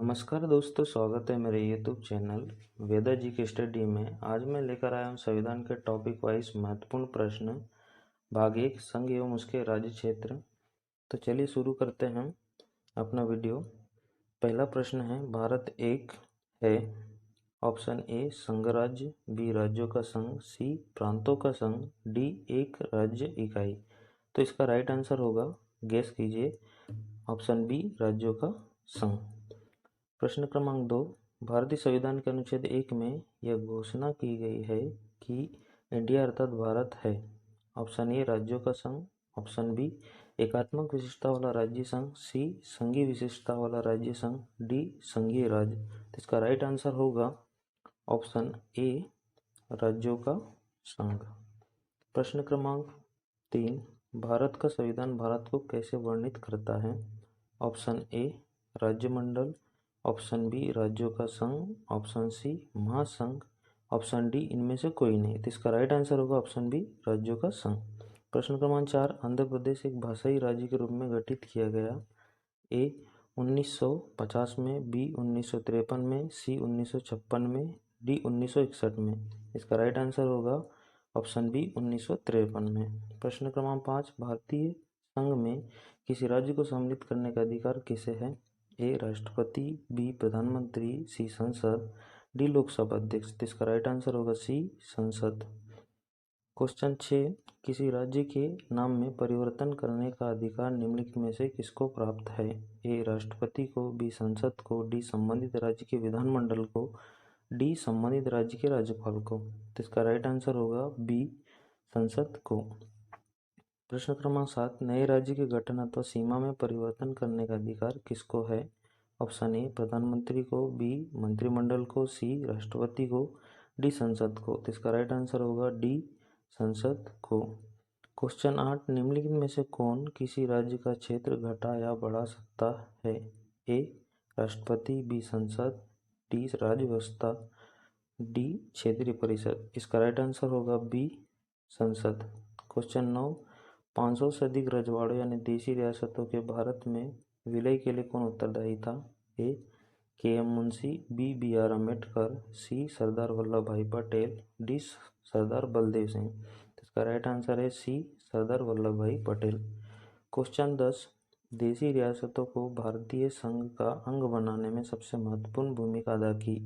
नमस्कार दोस्तों, स्वागत है मेरे यूट्यूब चैनल वेदा जी की स्टडी में। आज मैं लेकर आया हूँ संविधान के टॉपिक वाइज महत्वपूर्ण प्रश्न भाग 1 संघ एवं उसके राज्य क्षेत्र। तो चलिए शुरू करते हैं अपना वीडियो। पहला प्रश्न है, भारत एक है। ऑप्शन ए संघ राज्य, बी राज्यों का संघ, सी प्रांतों का संघ, डी एक राज्य इकाई। तो इसका राइट आंसर होगा, गेस कीजिए, ऑप्शन बी राज्यों का संघ। प्रश्न क्रमांक 2, भारतीय संविधान के अनुच्छेद 1 में यह घोषणा की गई है कि इंडिया अर्थात भारत है। ऑप्शन ए राज्यों का संघ, ऑप्शन बी एकात्मक विशेषता वाला राज्य संघ, सी संघीय विशेषता वाला राज्य संघ, डी संघीय राज्य। तो इसका राइट आंसर होगा ऑप्शन ए राज्यों का संघ। प्रश्न क्रमांक 3, भारत का संविधान भारत को कैसे वर्णित करता है। ऑप्शन ए राज्यमंडल, ऑप्शन बी राज्यों का संघ, ऑप्शन सी महासंघ, ऑप्शन डी इनमें से कोई नहीं। तो इसका राइट आंसर होगा ऑप्शन बी राज्यों का संघ। प्रश्न क्रमांक 4, आंध्र प्रदेश एक भाषाई राज्य के रूप में गठित किया गया। ए 1950 में, बी 1953 में, सी 1956 में, डी 1961 में। इसका राइट आंसर होगा ऑप्शन बी 1953 में। प्रश्न क्रमांक 5, भारतीय संघ में किसी राज्य को सम्मिलित करने का अधिकार किसे है। ए राष्ट्रपति, बी प्रधानमंत्री, सी संसद, डी लोकसभा अध्यक्ष। इसका राइट आंसर होगा सी संसद। क्वेश्चन 6, किसी राज्य के नाम में परिवर्तन करने का अधिकार निम्नलिखित में से किसको प्राप्त है। ए राष्ट्रपति को, बी संसद को, डी संबंधित राज्य के विधानमंडल को, डी संबंधित राज्य के राज्यपाल को। तो इसका राइट आंसर होगा बी संसद को। प्रश्न क्रमांक 7, नए राज्य के गठन अथवा सीमा में परिवर्तन करने का अधिकार किसको है। ऑप्शन ए प्रधानमंत्री को, बी मंत्रिमंडल को, सी राष्ट्रपति को, डी संसद को। तो इसका राइट आंसर होगा डी संसद को। क्वेश्चन 8, निम्नलिखित में से कौन किसी राज्य का क्षेत्र घटा या बढ़ा सकता है। ए राष्ट्रपति, बी संसद, डी राज्य व्यवस्था, डी क्षेत्रीय परिषद। इसका राइट आंसर होगा बी संसद। क्वेश्चन 9, 500 से अधिक रजवाड़ों यानी देशी रियासतों के भारत में विलय के लिए कौन उत्तरदायी था। A K M Munshi, B B R Ambedkar, C Sardar Vallabh Bhai Patel, D Sardar Baldev Singh. इसका राइट आंसर है सी सरदार वल्लभ भाई पटेल। क्वेश्चन 10, देशी रियासतों को भारतीय संघ का अंग बनाने में सबसे महत्वपूर्ण भूमिका अदा की।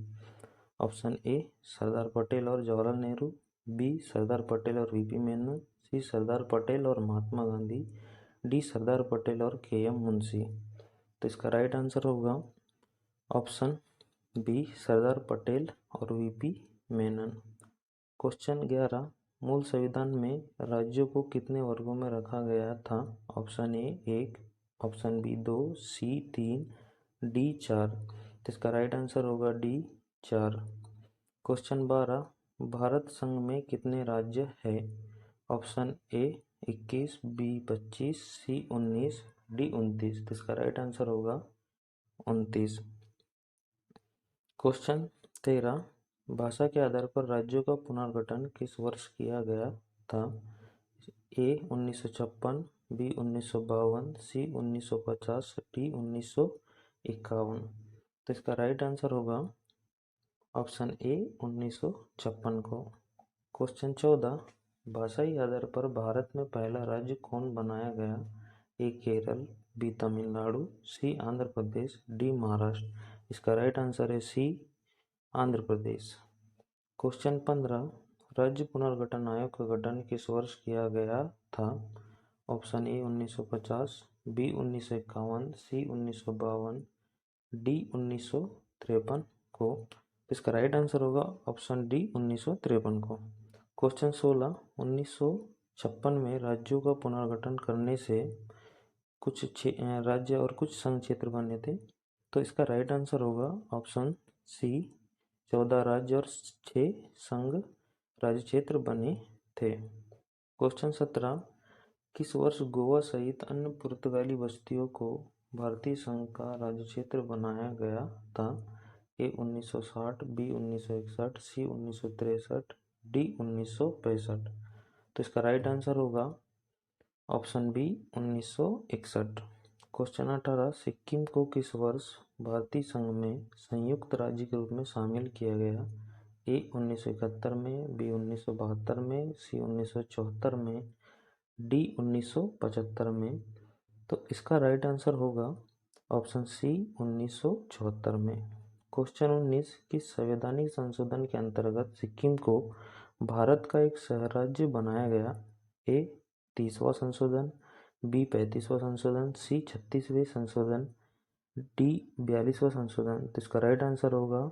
ऑप्शन ए सरदार पटेल और जवाहरलाल नेहरू, बी सरदार पटेल और वीपी मेनन, सी सरदार पटेल और महात्मा गांधी, डी सरदार पटेल और के एम मुंशी। तो इसका राइट आंसर होगा ऑप्शन बी सरदार पटेल और वीपी मेनन। क्वेश्चन 11, मूल संविधान में राज्यों को कितने वर्गों में रखा गया था। Option A 1, option B 2, C 3, D 4। तो इसका राइट आंसर होगा डी 4। क्वेश्चन 12, भारत संघ में कितने राज्य है। Option A 21, B 25, C 19, D 29। तो इसका राइट आंसर होगा 29। क्वेश्चन 13, भाषा के आधार पर राज्यों का पुनर्गठन किस वर्ष किया गया था। ए 1956, बी 1952, सी 1950, डी 1951। तो इसका राइट आंसर होगा ऑप्शन ए 1956 को। क्वेश्चन 14, भाषाई आधार पर भारत में पहला राज्य कौन बनाया गया। ए केरल, बी तमिलनाडु, सी आंध्र प्रदेश, डी महाराष्ट्र। इसका राइट आंसर है सी आंध्र प्रदेश। क्वेश्चन 15, राज्य पुनर्गठन आयोग का गठन किस वर्ष किया गया था। Option A 1950, B 1951, C 1952, D 1953 को। इसका राइट आंसर होगा ऑप्शन डी 1953 को। क्वेश्चन 16, 1956 में राज्यों का पुनर्गठन करने से कुछ राज्य और कुछ संघ क्षेत्र बने थे। तो इसका राइट आंसर होगा ऑप्शन सी 14 राज्य और 6 संघ राज्य क्षेत्र बने थे। क्वेश्चन 17, किस वर्ष गोवा सहित अन्य पुर्तगाली बस्तियों को भारतीय संघ का राज्य क्षेत्र बनाया गया था। ए 1960, बी 1961, सी 1963, डी 1965। तो इसका राइट आंसर होगा ऑप्शन बी 1961। क्वेश्चन 18, सिक्किम को किस वर्ष भारतीय संघ में संयुक्त राज्य के रूप में शामिल किया गया? ए 1971 में, बी 1972 में, सी 1974 में, डी 1975 में। तो इसका राइट आंसर होगा ऑप्शन सी 1974 में। क्वेश्चन 19, किस संवैधानिक संशोधन के अंतर्गत सिक्किम को भारत का एक शहर राज्य बनाया गया? ए 30वां संशोधन, बी 35वां संशोधन, सी 36वें संशोधन, डी 42वां संशोधन। तो इसका राइट आंसर होगा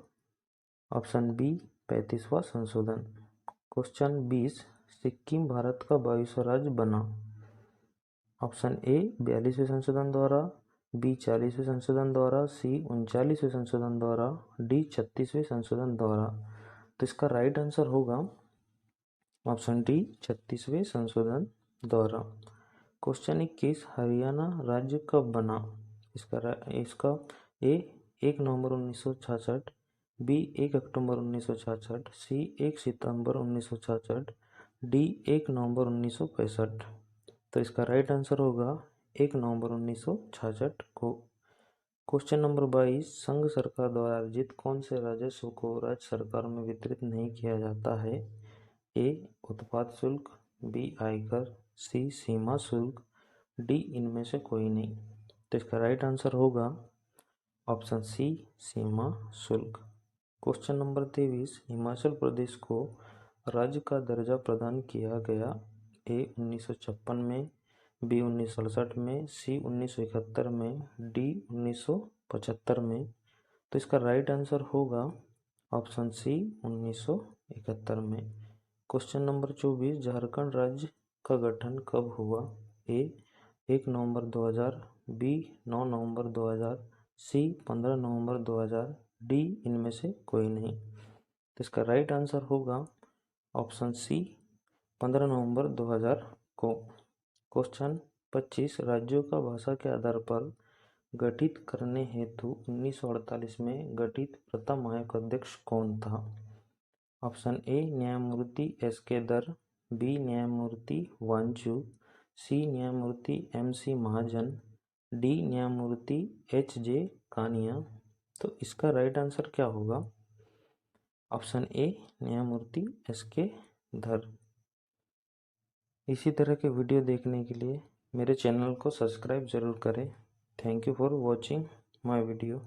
ऑप्शन बी 35वां संशोधन। क्वेश्चन 20, सिक्किम भारत का 22वां राज्य बना? ऑप्शन ए 42वें संशोधन द्वारा, बी 40वें संशोधन द्वारा, सी 39वें संशोधन द्वारा, डी 36वें संशोधन द्वारा। तो इसका राइट आंसर होगा ऑप्शन डी 36वें संशोधन द्वारा। क्वेश्चन 21, हरियाणा राज्य कब बना? इसका ए 1 नवंबर 1966, बी 1 अक्टूबर 1966, सी 1 सितंबर 1966, डी 1 नवंबर 1965। तो इसका राइट आंसर होगा 1 नवंबर 1966 को। क्वेश्चन नंबर 22, संघ सरकार द्वारा अर्जित कौन से राजस्व को राज्य सरकार में वितरित नहीं किया जाता है? ए उत्पाद शुल्क, बी आयकर, सी सीमा शुल्क, डी इनमें से कोई नहीं। तो इसका राइट आंसर होगा ऑप्शन सी सीमा शुल्क। क्वेश्चन नंबर 23, हिमाचल प्रदेश को राज्य का दर्जा प्रदान किया गया? ए 1956 में, बी 1968 में, सी 1971 में, डी 1975 में। तो इसका राइट आंसर होगा ऑप्शन सी 1971 में। क्वेश्चन नंबर 24, झारखंड राज्य का गठन कब हुआ? ए 1 नवंबर 2000, बी 9 नवंबर 2000, सी 15 नवंबर 2000, डी इनमें से कोई नहीं। तो इसका राइट आंसर होगा ऑप्शन सी 15 नवंबर 2000 को। क्वेश्चन 25, राज्यों का भाषा के आधार पर गठित करने हेतु 1948 में गठित प्रथम आयोग अध्यक्ष कौन था? ऑप्शन ए न्यायमूर्ति एस.के. दर, बी न्यायमूर्ति वांचू, सी न्यायमूर्ति एम.सी. महाजन, डी न्यायमूर्ति एच.जे. कानिया। तो इसका राइट आंसर क्या होगा? ऑप्शन ए न्यायमूर्ति एस.के. धर। इसी तरह के वीडियो देखने के लिए मेरे चैनल को सब्सक्राइब जरूर करें। Thank you for watching my video.